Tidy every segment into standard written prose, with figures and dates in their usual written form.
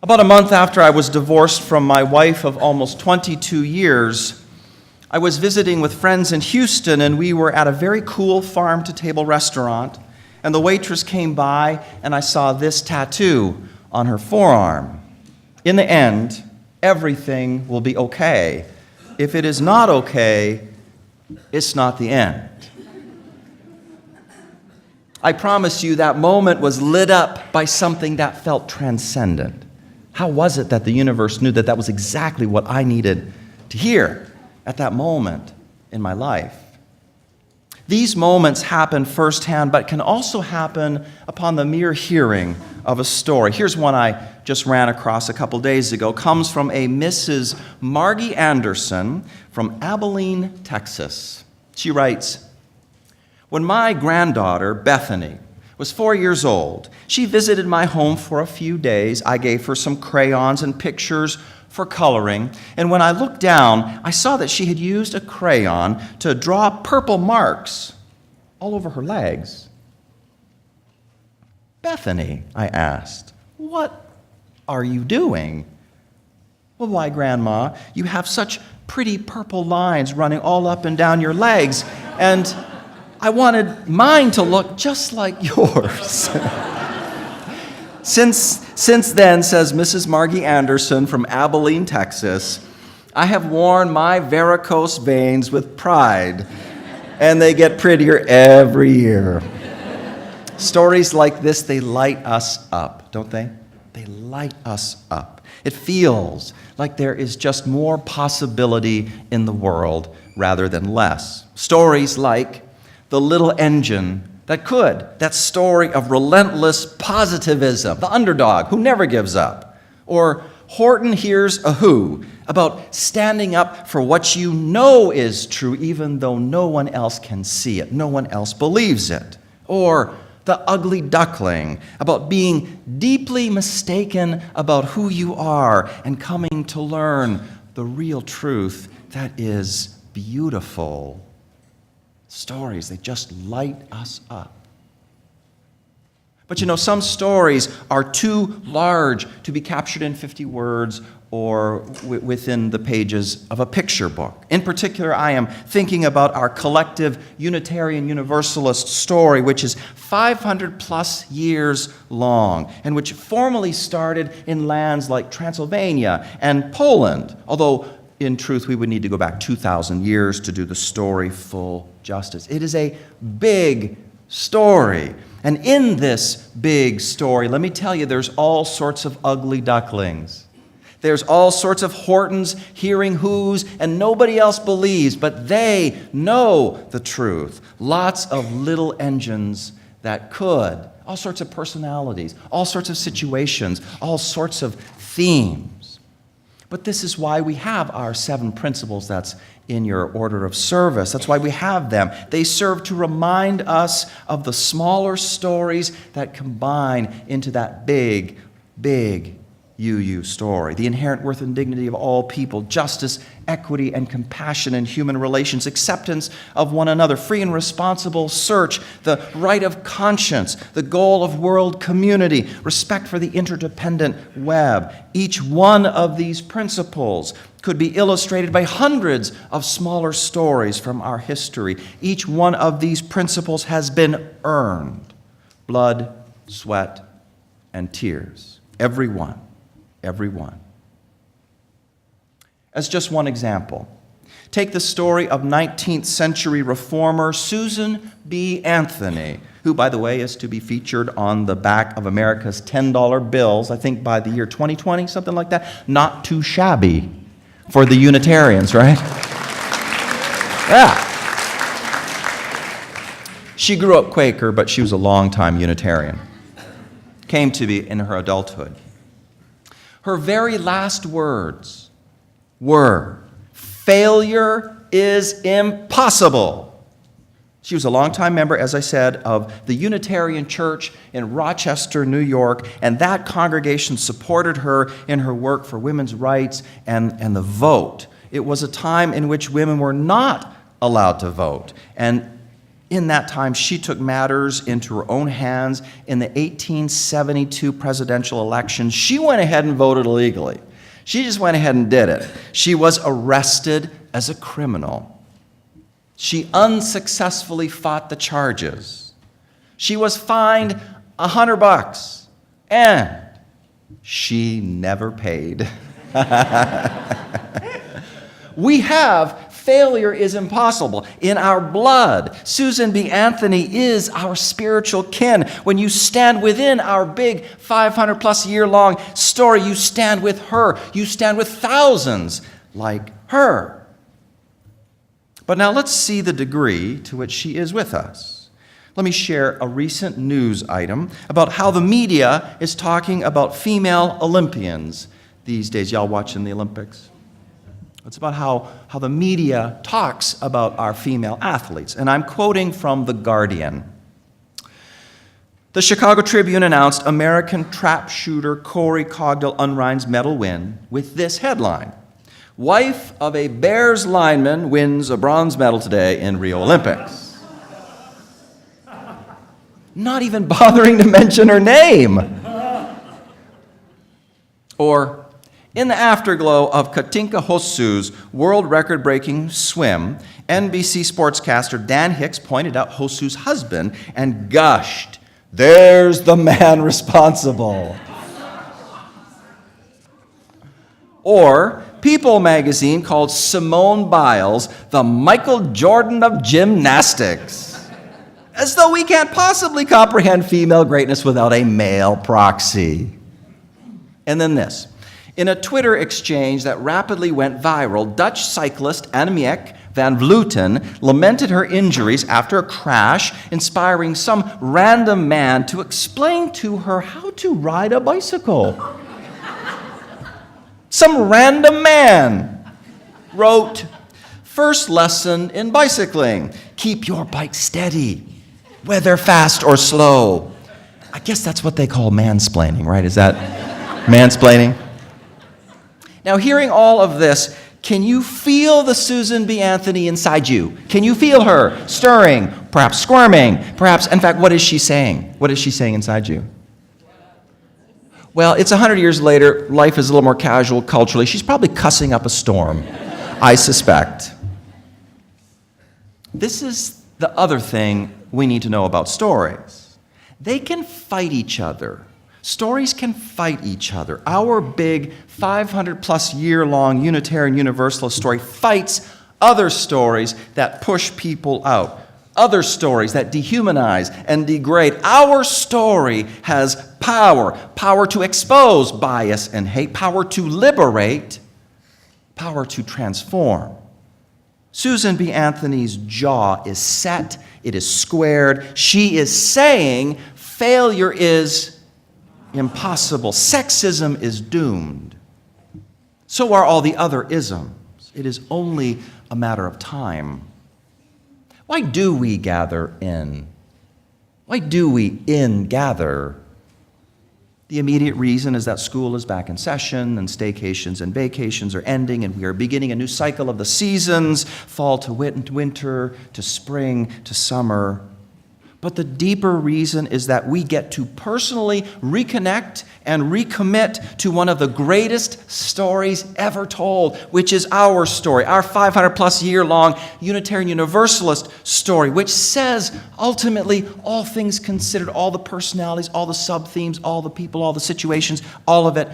About a month after I was divorced from my wife of almost 22 years, I was visiting with friends in Houston, and we were at a very cool farm-to-table restaurant, and the waitress came by, and I saw this tattoo on her forearm. In the end, everything will be okay. If it is not okay, it's not the end. I promise you that moment was lit up by something that felt transcendent. How was it that the universe knew that that was exactly what I needed to hear at that moment in my life? These moments happen firsthand, but can also happen upon the mere hearing of a story. Here's one I just ran across a couple days ago. It comes from a Mrs. Margie Anderson from Abilene, Texas. She writes, "When my granddaughter, Bethany, was 4 years old, she visited my home for a few days. I gave her some crayons and pictures for coloring, and when I looked down, I saw that she had used a crayon to draw purple marks all over her legs. 'Bethany,' I asked, 'what are you doing?' 'Well, why, Grandma, you have such pretty purple lines running all up and down your legs, and I wanted mine to look just like yours.'" Since then, says Mrs. Margie Anderson from Abilene, Texas, I have worn my varicose veins with pride, and they get prettier every year. Stories like this, they light us up, don't they? They light us up. It feels like there is just more possibility in the world rather than less. Stories like The Little Engine That Could, that story of relentless positivism, the underdog who never gives up. Or Horton Hears a Who, about standing up for what you know is true even though no one else can see it, no one else believes it. Or The Ugly Duckling, about being deeply mistaken about who you are and coming to learn the real truth that is beautiful. Stories, they just light us up. But you know, some stories are too large to be captured in 50 words or within the pages of a picture book. In particular, I am thinking about our collective Unitarian Universalist story, which is 500 plus years long, and which formally started in lands like Transylvania and Poland, although in truth, we would need to go back 2,000 years to do the story full justice. It is a big story. And in this big story, let me tell you, there's all sorts of ugly ducklings. There's all sorts of Hortons hearing who's, and nobody else believes, but they know the truth. Lots of little engines that could. All sorts of personalities, all sorts of situations, all sorts of themes. But this is why we have our 7 principles that's in your order of service. That's why we have them. They serve to remind us of the smaller stories that combine into that big, big UU story. The inherent worth and dignity of all people, justice, equity, and compassion in human relations, acceptance of one another, free and responsible search, the right of conscience, the goal of world community, respect for the interdependent web. Each one of these principles could be illustrated by hundreds of smaller stories from our history. Each one of these principles has been earned. Blood, sweat, and tears. Every one. Every one. As just one example, take the story of 19th century reformer Susan B. Anthony, who, by the way, is to be featured on the back of America's $10 bills, I think by the year 2020, something like that. Not too shabby for the Unitarians, right? Yeah. She grew up Quaker, but she was a long-time Unitarian. Came to be in her adulthood. Her very last words were, "Failure is impossible." She was a longtime member, as I said, of the Unitarian Church in Rochester, New York, and that congregation supported her in her work for women's rights and the vote. It was a time in which women were not allowed to vote, and In that time, she took matters into her own hands. In the 1872 presidential election, she went ahead and voted illegally. She just went ahead and did it. She was arrested as a criminal. She unsuccessfully fought the charges. She was fined $100, and she never paid. We have failure is impossible in our blood. Susan B. Anthony is our spiritual kin. When you stand within our big 500-plus year-long story, you stand with her. You stand with thousands like her. But now let's see the degree to which she is with us. Let me share a recent news item about how the media is talking about female Olympians these days. Y'all watching the Olympics? It's about how the media talks about our female athletes. And I'm quoting from The Guardian. The Chicago Tribune announced American trap shooter Corey Cogdell-Unrein's medal win with this headline: "Wife of a Bears lineman wins a bronze medal today in Rio Olympics." Not even bothering to mention her name. Or, in the afterglow of Katinka Hosszu's world record-breaking swim, NBC sportscaster Dan Hicks pointed out Hosszu's husband and gushed, "There's the man responsible." Or, People magazine called Simone Biles the Michael Jordan of gymnastics, as though we can't possibly comprehend female greatness without a male proxy. And then this. In a Twitter exchange that rapidly went viral, Dutch cyclist Annemiek van Vleuten lamented her injuries after a crash, inspiring some random man to explain to her how to ride a bicycle. Some random man wrote, "First lesson in bicycling: keep your bike steady, whether fast or slow." I guess that's what they call mansplaining, right? Is that mansplaining? Now, hearing all of this, can you feel the Susan B. Anthony inside you? Can you feel her stirring, perhaps squirming, perhaps, in fact, what is she saying? What is she saying inside you? Well, it's 100 years later. Life is a little more casual culturally. She's probably cussing up a storm, I suspect. This is the other thing we need to know about stories. They can fight each other. Stories can fight each other. Our big 500-plus year-long Unitarian Universalist story fights other stories that push people out, other stories that dehumanize and degrade. Our story has power to expose bias and hate, power to liberate, power to transform. Susan B. Anthony's jaw is set, it is squared. She is saying failure is impossible. Sexism is doomed. So are all the other isms. It is only a matter of time. Why do we gather in? Why do we gather? The immediate reason is that school is back in session, and staycations and vacations are ending, and we are beginning a new cycle of the seasons, fall to winter, to spring, to summer. But the deeper reason is that we get to personally reconnect and recommit to one of the greatest stories ever told, which is our story, our 500-plus year-long Unitarian Universalist story, which says, ultimately, all things considered, all the personalities, all the sub-themes, all the people, all the situations, all of it,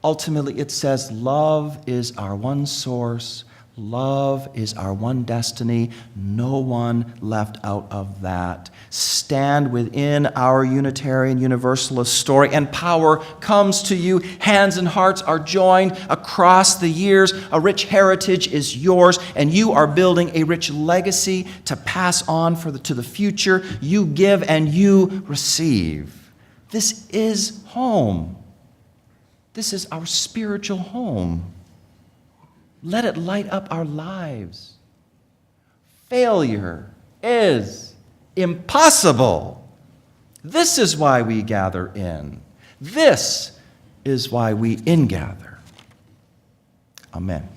ultimately it says, love is our one source. Love is our one destiny, no one left out of that. Stand within our Unitarian Universalist story, and power comes to you. Hands and hearts are joined across the years. A rich heritage is yours, and you are building a rich legacy to pass on to the future. You give and you receive. This is home. This is our spiritual home. Let it light up our lives. Failure is impossible. This is why we gather in. This is why we ingather. Amen.